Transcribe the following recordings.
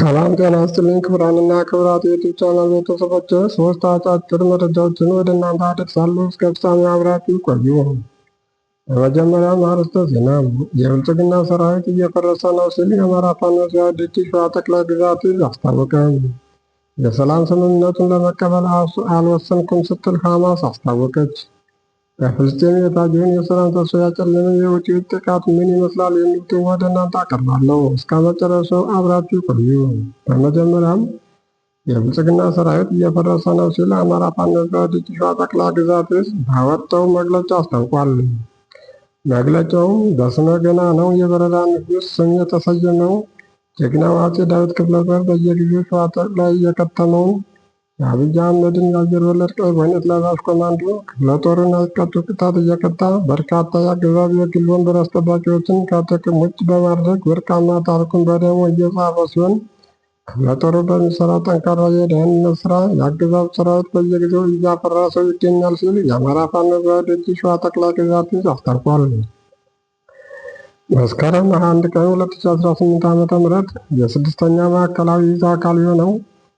ሰላም ጤና ይስጥልኝ ክቡራንና ክቡራት የዩቲዩብ ቻናል ቤተሰቦች፣ ሶስት አጫጭር መረጃዎችን ወደ እናንተ አደርሳለሁ። እስከ ፍጻሜው አብራችሁ ቆዩ። በመጀመሪያም አርዕስተ ዜና። የብልጽግና ሰራዊት እየፈረሰ ነው ሲል የአማራ ፋኖ ድርጅት ሸዋ ጠቅላይ ግዛት ዕዝ አስታወቀ። የሰላም ስምምነቱን ለመቀበል አልወሰንኩም ስትል ሐማስ አስታወቀች። በፍልስጤም የታየውን የሰላም ተስፋ ያጨለመ የሁቲ ጥቃት ምን ይመስላል የሚሉትን ወደ እናንተ አቀርባለሁ። እስከ መጨረሻው አብራችሁ ቆዩ። በመጀመሪያም የብልጽግና ሰራዊት እየፈረሰ ነው ሲል አማራ ፋኖ ድርጅት ሸዋ ጠቅላይ ግዛት ዕዝ ባወጣው መግለጫ አስታውቋል። መግለጫው በስመ ገናናው የበረራ ንጉሥ ስም የተሰየመው ጀግናው አፄ ዳዊት ክፍለ ጦር በየጊዜው ሸዋ ላይ የከተመውን የአብይ አህመድን የአየር ወለድ ቀይ ቦኔት ለባሽ ኮማንዶ ክፍለ ጦርን አይቀጡ ቅጣት እየቀጣ በርካታ የአገዛዙ የግል ወንበር አስጠባቂዎችን ከጥቅም ውጭ በማድረግ ወርቃማ ታሪኩን በደሙ እየጻፈ ሲሆን፣ ክፍለ ጦሩ በሚሰራው ጠንካራ የደህንነት ስራ የአገዛዙ ሰራዊት በየጊዜው እያፈረሰው ይገኛል ሲል የአማራ ፋኖ ድርጅት ሸዋ ጠቅላይ ግዛት ዕዝ አስታውቋል። መስከረም 1 ቀን 2018 ዓ.ም የስድስተኛ ማዕከላዊ ዕዝ አካል የሆነው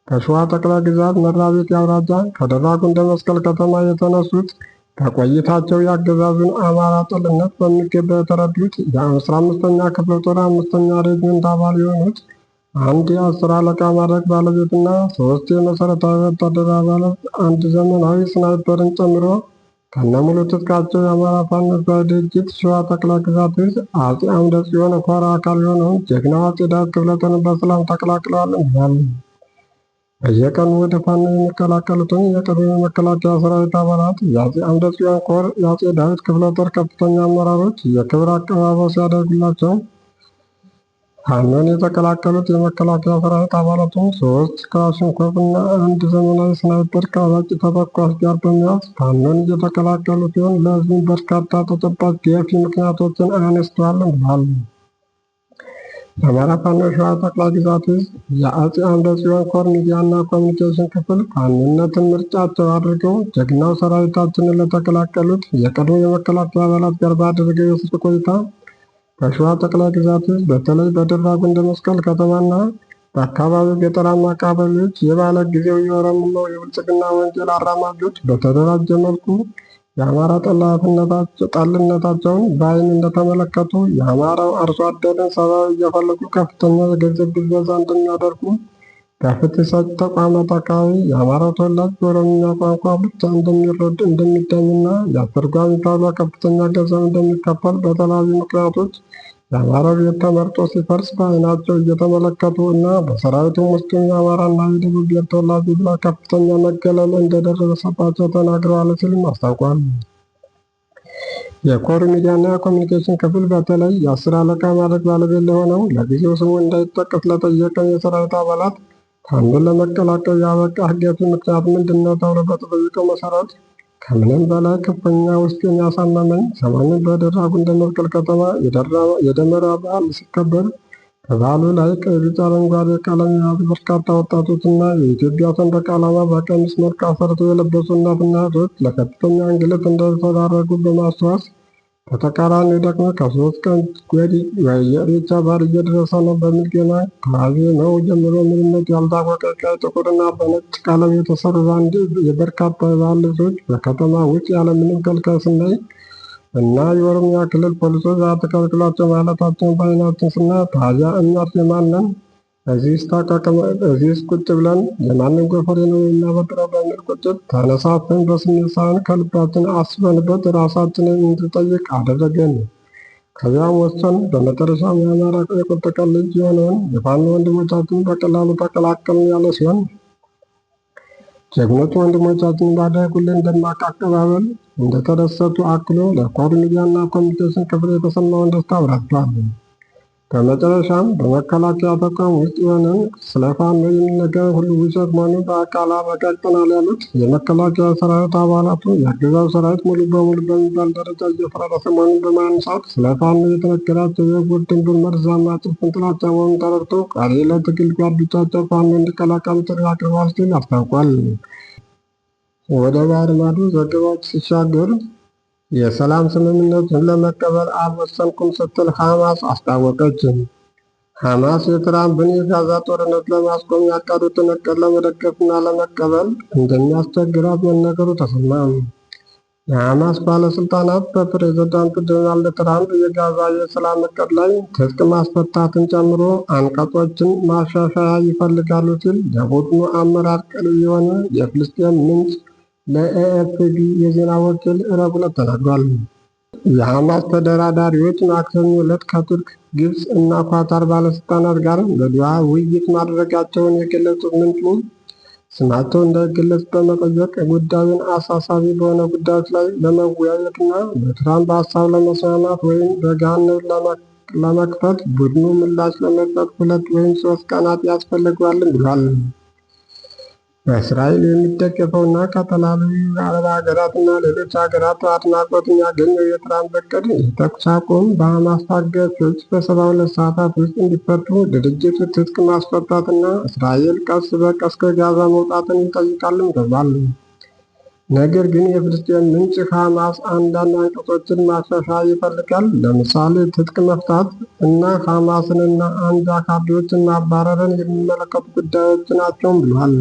ከሸዋ ጠቅላይ ግዛት መራቤቴ አውራጃ ከደራ ጉንደ መስቀል ከተማ የተነሱት ከቆይታቸው የአገዛዙን አማራ ጠልነት በሚገባ የተረዱት የ15ኛ ክፍለ ጦር 5ኛ ሬጅመንት አባል የሆኑት አንድ የ10 አለቃ ማዕረግ ባለቤትና 3 የመሰረታዊ ወታደር አባላት፣ አንድ ዘመናዊ ስናይፐርን ጨምሮ ከነሙሉ ትጥቃቸው የአማራ ፋኖ ድርጅት ሸዋ ጠቅላይ ግዛት ዕዝ አፄ አምደ ጽዮን ኮር አካል የሆነውን ጀግናው አፄ ዳዊት ክፍለ ጦርን በሰላም ተቀላቅለዋል ብሏል። በየቀኑ ወደ ፋኖ የሚቀላቀሉትን የቀድሞ የመከላከያ ሰራዊት አባላት የአፄ አምደ ጽዮን ኮር የአፄ ዳዊት ክፍለ ጦር ከፍተኛ አመራሮች የክብር አቀባበል ሲያደርጉላቸው፣ ፋኖን የተቀላቀሉት የመከላከያ ሰራዊት አባላቱም 3 ክላሽንኮቭ እና አንድ ዘመናዊ ስናይፐር ከአዋቂ ተተኳሽ ጋር በመያዝ ፋኖን እየተቀላቀሉ ሲሆን፣ ለዚህም በርካታ ተጨባጭ ገፊ ምክንያቶችን አነስተዋል ብሏል። የአማራ ፋኖ ሸዋ ጠቅላይ ግዛት ዕዝ የአፄ አምደ ጽዮን ኮር ሚዲያና ኮሚኒኬሽን ክፍል ፋኖነትን ምርጫቸው አድርገው ጀግናው ሰራዊታችንን ለተቀላቀሉት የቀድሞ የመከላከያ አባላት ጋር ባደረገው የስልክ ቆይታ በሸዋ ጠቅላይ ግዛት ዕዝ በተለይ በደራ ጉንደ መስቀል ከተማና በአካባቢው ገጠራማ ቀበሌዎች የባለ ጊዜው የኦሮሞ የብልጽግና ወንጀል አራማጆች በተደራጀ መልኩ የአማራ ጠልነታቸውን በዓይን እንደተመለከቱ የአማራው አርሶ አደርን ሰብአዊ እየፈለጉ ከፍተኛ የገንዘብ ብዝበዛ እንደሚያደርጉ፣ በፍትህ ሰጪ ተቋማት አካባቢ የአማራው ተወላጅ በኦሮምኛ ቋንቋ ብቻ እንደሚዳኝና የአስተርጓሚ ተብሎ ከፍተኛ ገንዘብ እንደሚከፈል፣ በተለያዩ ምክንያቶች የአማራው ቤት ተመርጦ ሲፈርስ በዓይናቸው እየተመለከቱ እና በሰራዊቱም ውስጥ የአማራና የደቡብ ብሔር ተወላጆች ላይ ከፍተኛ መገለል እንደደረሰባቸው ተናግረዋል ሲልም አስታውቋል። የኮር ሚዲያና ኮሚኒኬሽን ክፍል በተለይ የ10 አለቃ ማዕረግ ባለቤት ለሆነው ለጊዜው ስሙ እንዳይጠቀስ ለጠየቀው የሰራዊት አባላት ፋኖን ለመቀላቀል ያበቃ ህጋዊ ምክንያት ምንድን ነው ተብሎ በተጠየቀው መሰረት ከምንም በላይ ከፍተኛ ውስጥ የሚያሳመመኝ ሰሞኑን በደራ ጉንደ መስቀል ከተማ የደመራ በዓል ሲከበር በበዓሉ ላይ ቀይ፣ ቢጫ፣ አረንጓዴ ቀለም የያዙ በርካታ ወጣቶችና የኢትዮጵያ ሰንደቅ ዓላማ በቀሚስ መልክ አሰርተው የለበሱ እናትና እህቶች ለከፍተኛ እንግልት እንደተዳረጉ በማስታወስ፣ በተቃራኒው ደግሞ ከ3 ቀን ወዲህ የኢሬቻ በዓል እየደረሰ ነው በሚል ዜና ከዋዜማው ጀምሮ ምንነቱ ያልታወቀ ቀይ፣ ጥቁርና በነጭ ቀለም የተሰሩ ባንድ የበርካታ የባህል ልብሶች በከተማ ውጭ ያለምንም ከልካይ ስናይ እና የኦሮሚያ ክልል ፖሊሶች አትከልክሏቸው ማለታቸውን በዓይናችን ስናይ ታዲያ እኛስ የማንን እዚህስ ቁጭ ብለን የማንን ጎፈሬ ነው የምናበጥረው በሚል ቁጭት ተነሳስተን በስሜት ሳይሆን ከልባችን አስበንበት ራሳችንን እንድንጠይቅ አደረገን። ከዚያም ወሰን በመጨረሻም የአማራ የቁርጥ ቀን ልጅ የሆነውን የፋኖ ወንድሞቻችን በቀላሉ ተቀላቀልን ያለ ሲሆን፣ ጀግኖች ወንድሞቻችን ባደረጉልን ደማቅ አቀባበል እንደተደሰቱ አክሎ ለኮር ሚዲያና ኮሚኒኬሽን ክፍል የተሰማውን ደስታ አብራርቷል። በመጨረሻም በመከላከያ ተቋም ውስጥ የሆነን ስለ ፋኖ የሚነገር ሁሉ ውሸት መሆኑን በአካል አረጋግጠናል ያሉት የመከላከያ ሰራዊት አባላቱ የአገዛዙ ሰራዊት ሙሉ በሙሉ በሚባል ደረጃ እየፈረሰ መሆኑን በማንሳት ስለ ፋኖ የተነገራቸው የጉር ድንቡር መርዛማ ጭፍን ጥላቻ መሆኑን ተረድተው ቀሪ ለትግል ጓዶቻቸው ፋኖ እንዲቀላቀሉ ጥሪ አቅርበዋል ሲል አስታውቋል። ወደ ባህር ማዶ ዘገባዎች ሲሻገር የሰላም ስምምነቱን ለመቀበል አልወሰንኩም ስትል ሐማስ አስታወቀች። ሐማስ የትራምፕን የጋዛ ጦርነት ለማስቆም ያቀዱትን እቅድ ለመደገፍና ለመቀበል እንደሚያስቸግራት መነገሩ ተሰማ። የሐማስ ባለሥልጣናት በፕሬዝዳንት ዶናልድ ትራምፕ የጋዛ የሰላም እቅድ ላይ ትጥቅ ማስፈታትን ጨምሮ አንቀጾችን ማሻሻያ ይፈልጋሉ ሲል የቡድኑ አመራር ቅርብ የሆነ የፍልስጤም ምንጭ ለኤኤፍፒ የዜና ወኪል ረቡዕ ዕለት ተናግሯል። የሐማስ ተደራዳሪዎች ማክሰኞ ዕለት ከቱርክ፣ ግብፅ እና ኳታር ባለሥልጣናት ጋር በዶሃ ውይይት ማድረጋቸውን የገለጹት ምንጩ ስማቸው እንዳይገለጽ በመጠየቅ ጉዳዩን አሳሳቢ በሆነ ጉዳዮች ላይ ለመወያየትና በትራምፕ ሀሳብ ለመስማማት ወይም በገሃነም ለመክፈት ቡድኑ ምላሽ ለመስጠት 2 ወይም 3 ቀናት ያስፈልገዋልም ብሏል። በእስራኤል የሚደገፈውና ከተለያዩ የአረብ ሀገራትና ሌሎች ሀገራት አድናቆትን ያገኘው የትራምፕ እቅድ የተኩስ አቁም በሐማስ ታጋቾች በ72 ሰዓታት ውስጥ እንዲፈቱ ድርጅቱ ትጥቅ ማስፈታትና እስራኤል ቀስ በቀስ ከጋዛ መውጣትን ይጠይቃልም ተብሏል። ነገር ግን የፍልስጤም ምንጭ ሐማስ አንዳንድ አንቀጾችን ማሻሻያ ይፈልጋል፣ ለምሳሌ ትጥቅ መፍታት እና ሐማስንና አንጃ ካድሬዎችን ማባረርን የሚመለከቱ ጉዳዮች ናቸውም ብሏል።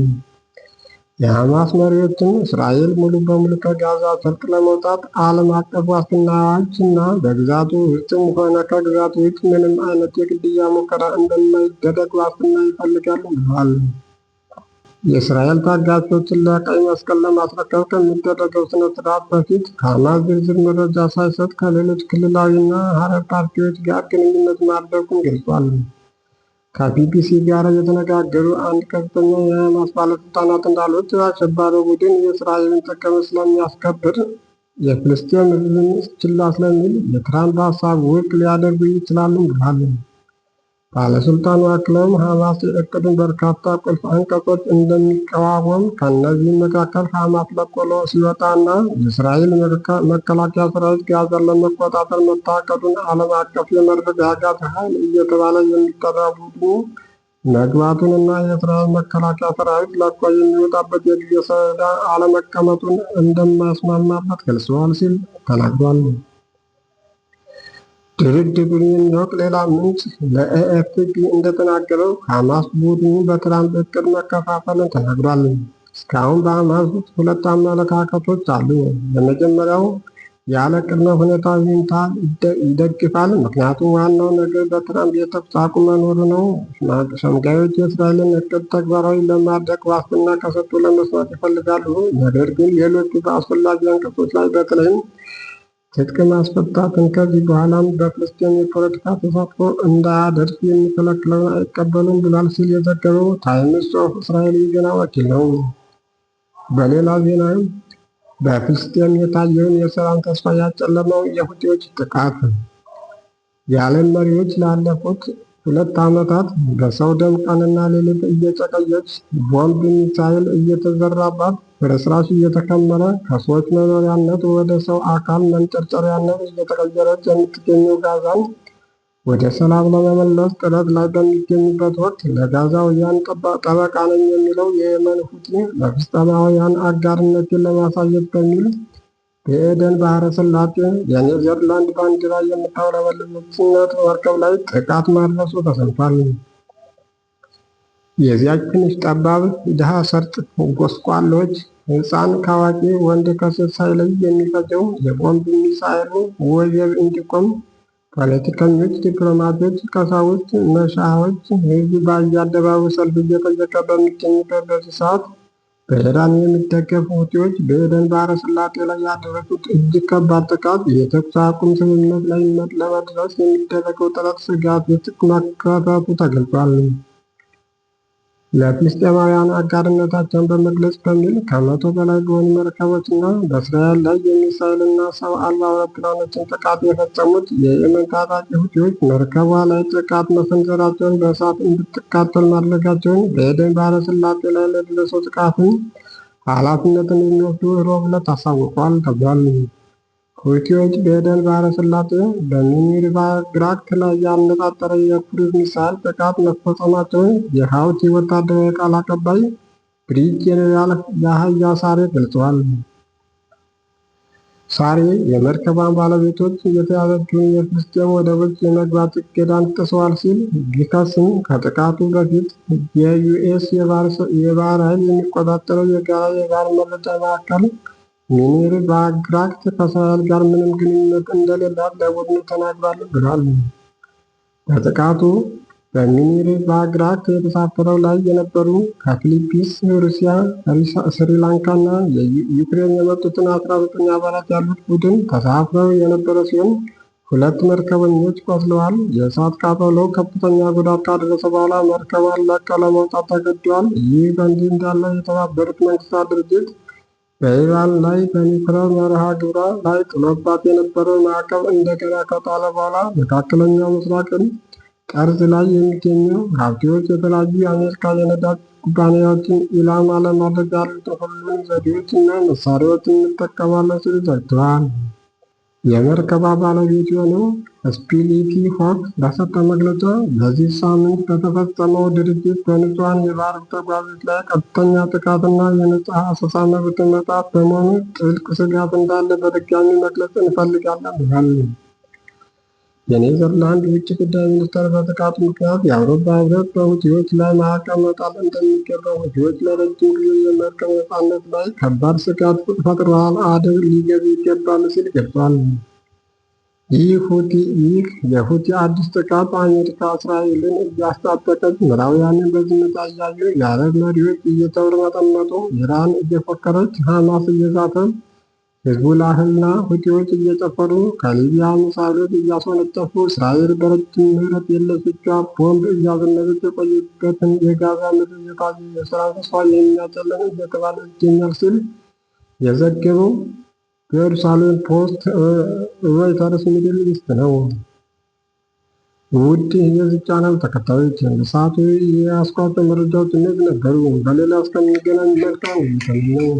የሐማስ መሪዎችም እስራኤል ሙሉ በሙሉ ከጋዛ ሰርጥ ለመውጣት ዓለም አቀፍ ዋስትናዎች እና በግዛቱ ውስጥም ሆነ ከግዛቱ ውጭ ምንም አይነት የግድያ ሙከራ እንደማይደረግ ዋስትና ይፈልጋሉ ብለዋል። የእስራኤል ታጋቾችን ለቀይ መስቀል ለማስረከብ ከሚደረገው ስነ ስርዓት በፊት ሐማስ ዝርዝር መረጃ ሳይሰጥ ከሌሎች ክልላዊና ሀረር ፓርቲዎች ጋር ግንኙነት ማድረጉን ገልጿል። ከቢቢሲ ጋር የተነጋገሩ አንድ ከፍተኛ የሐማስ ባለሥልጣናት እንዳሉት አሸባሪው ቡድን የእስራኤልን ጥቅም ስለሚያስከብር የፍልስጤም ሕዝብን ችላ ስለሚል የትራምፕ ሀሳብ ውድቅ ሊያደርጉ ይችላሉ ብሏል። ባለሥልጣኑ አክለውም ሐማስ የእቅዱን በርካታ ቁልፍ አንቀጾች እንደሚቃወም፣ ከእነዚህም መካከል ሐማስ ለቆ ሲወጣና የእስራኤል መከላከያ ሰራዊት ጋዛን ለመቆጣጠር መታቀዱን ዓለም አቀፍ የመረጋጋት ኃይል እየተባለ የሚጠራ ቡድኑ መግባቱንና የእስራኤል መከላከያ ሰራዊት ለቆ የሚወጣበት የጊዜ ሰሌዳ አለመቀመጡን እንደማያስማማበት ገልጸዋል ሲል ተናግሯል። ድርድሩን የሚያውቅ ሌላ ምንጭ ለኤኤፍፒ እንደተናገረው ሐማስ ቡድኑ በትራምፕ እቅድ መከፋፈልን ተናግሯል። እስካሁን በሐማስ ውስጥ 2 አመለካከቶች አሉ። የመጀመሪያው ያለ ቅድመ ሁኔታ ይሁንታን ይደግፋል፣ ምክንያቱም ዋናው ነገር በትራምፕ የተኩስ አቁም መኖሩ ነው። ሸምጋዮች የእስራኤልን እቅድ ተግባራዊ ለማድረግ ዋስትና ከሰጡ ለመስማት ይፈልጋሉ። ነገር ግን ሌሎቹ በአስፈላጊ አንቀጾች ላይ በተለይም ትጥቅ ማስፈታትን ከዚህ በኋላም በፍልስጤም የፖለቲካ ተሳትፎ እንዳያደርስ የሚከለክለውን አይቀበሉም ብሏል ሲል የዘገበው ታይምስ ኦፍ እስራኤል የዜና ወኪል ነው። በሌላ ዜና በፍልስጤም የታየውን የሰላም ተስፋ ያጨለመው የሁቲዎች ጥቃት። የዓለም መሪዎች ላለፉት 2 ዓመታት በሰው ደም ቀንና ሌሊት እየጨቀየች ቦምብ፣ ሚሳይል እየተዘራባት ፍርስራሽ እየተከመረ ከሰዎች መኖሪያነት ወደ ሰው አካል መንጨርጨሪያነት እየተቀየረች የምትገኘው ጋዛን ወደ ሰላም ለመመለስ ጥረት ላይ በሚገኙበት ወቅት ለጋዛውያን ጠበቃ ነኝ የሚለው የየመን ሁቲ ለፍልስጤማውያን አጋርነትን ለማሳየት በሚል በኤደን ባህረ ሰላጤ የኔዘርላንድ ባንዲራ የምታውለበልብ የጭነት መርከብ ላይ ጥቃት ማድረሱ ተሰምቷል። የዚያች ትንሽ ጠባብ ድሃ ሰርጥ ጎስቋሎች ሕፃን ከአዋቂ ወንድ ከሴት ሳይለይ የሚፈጀው የቦምብ ሚሳኤሉ ወጀብ እንዲቆም ፖለቲከኞች፣ ዲፕሎማቶች፣ ቀሳውስት፣ መሻዎች ሕዝብ በየአደባባዩ ሰልፍ እየጠየቀ በሚገኝበት በዚህ ሰዓት በኢራን የሚደገፉ ሁቲዎች በኤደን ባህረ ሰላጤ ላይ ያደረሱት እጅግ ከባድ ጥቃት የተኩስ አቁም ስምምነት ላይ ለመድረስ የሚደረገው ጥረት ስጋት ውስጥ መክተቱ ተገልጿል። ለፍልስጤማውያን አጋርነታቸውን በመግለጽ በሚል ከ100 በላይ በሆኑ መርከቦችና በእስራኤል ላይ የሚሳይልና ሰው አልባ አውሮፕላኖችን ጥቃት የፈጸሙት የየመን ታጣቂ ሁቲዎች መርከቧ ላይ ጥቃት መሰንዘራቸውን፣ በእሳት እንድትቃጠል ማድረጋቸውን፣ በኤደን ባህረ ሰላጤ ላይ ለደረሰው ጥቃትን ኃላፊነትን የሚወስዱ ረቡዕ ዕለት አሳውቀዋል ተብሏል። ሁቲዎች በኤደን ባህረ ሰላጤ በሚኒርቫግራክ ላይ ያነጣጠረ የክሩዝ ሚሳይል ጥቃት መፈጸማቸውን የሀውቲ ወታደራዊ ቃል አቀባይ ብሪጌዲየር ያህያ ሳሬ ገልጸዋል። ሳሬ የመርከቧን ባለቤቶች የተያዘችውን የፍልስጤም ወደቦች የመግባት እገዳን ጥሰዋል ሲል ቢከስም ከጥቃቱ በፊት የዩኤስ የባህር ኃይል የሚቆጣጠረው የጋራ የባህር መረጃ ማዕከል ሚኒር ባግራክት ከእስራኤል ጋር ምንም ግንኙነት እንደሌላት ለቡድኑ ተናግሯል ብሏል። በጥቃቱ በሚኒር ባግራክት የተሳፈረው ላይ የነበሩ ከፊሊፒንስ፣ ሩሲያ፣ ስሪላንካ እና ዩክሬን የመጡትን 19 አባላት ያሉት ቡድን ተሳፍረው የነበረ ሲሆን 2 መርከበኞች ቆስለዋል። የእሳት ቃጠሎው ከፍተኛ ጉዳት ካደረሰ በኋላ መርከቧን ለቀው ለመውጣት ተገደዋል። ይህ በእንዲህ እንዳለ የተባበሩት መንግስታት ድርጅት በኢራን ላይ በኒውክሌር መርሃ ግብሯ ላይ ጥሎባት የነበረው ማዕቀብ እንደገና ከጣለ በኋላ መካከለኛው ምስራቅን ጠርዝ ላይ የሚገኙ ሀብቴዎች የተለያዩ የአሜሪካ የነዳጅ ኩባንያዎችን ኢላማ ለማድረግ ያሉትን ሁሉንም ዘዴዎች እና መሳሪያዎች እንጠቀማለን ሲሉ ዘግተዋል። የመርከቧ ባለቤት የሆነው ስፒሊቲ ሆክ በሰጠው መግለጫ በዚህ ሳምንት በተፈጸመው ድርጊት በንጹሐን የባህር ተጓዦች ላይ ቀጥተኛ ጥቃትና የነጻ አሰሳ መብት መጣስ በመሆኑ ጥልቅ ስጋት እንዳለ በድጋሚ መግለጽ እንፈልጋለን ብሏል። የኔዘርላንድ ውጭ ጉዳይ ሚኒስቴር በጥቃቱ ምክንያት የአውሮፓ ህብረት በሁቲዎች ላይ ማዕቀብ መጣል እንደሚገባ፣ ሁቲዎች ለረጅም ጊዜ የመርከብ ነፃነት ላይ ከባድ ስጋት ፈጥረዋል፣ አደብ ሊገዙ ይገባል ሲል ገልጿል። ይህ የሁቲ አዲስ ጥቃት አሜሪካ እስራኤልን እያስታጠቀች ምዕራባውያንን በዝምታ እያዩ የአረብ መሪዎች እየተርመጠመጡ ኢራን እየፎከረች ሐማስ እየዛተ ሂዝቡላህና ሁቲዎች እየጨፈሩ ከሊቢያ ሚሳይሎች እያስወነጨፉ እስራኤል በረጅም ምህረት የለሾቿ ቦምብ እያዘነበች የቆየችበትን የጋዛ ምድር የታየ የሰላም ተስፋ የሚያጨልም እየተባለ ይገኛል ሲል የዘገበው የኢየሩሳሌም ፖስት ሮይተርስ ሚድል ኢስት ነው። ውድ የዚህ ቻናል ተከታዮች ለሰዓቱ የያዝኳቸው መረጃዎች እነዚህ ነበሩ። በሌላ እስከምንገናኝ መልካም ጊዜ ነው።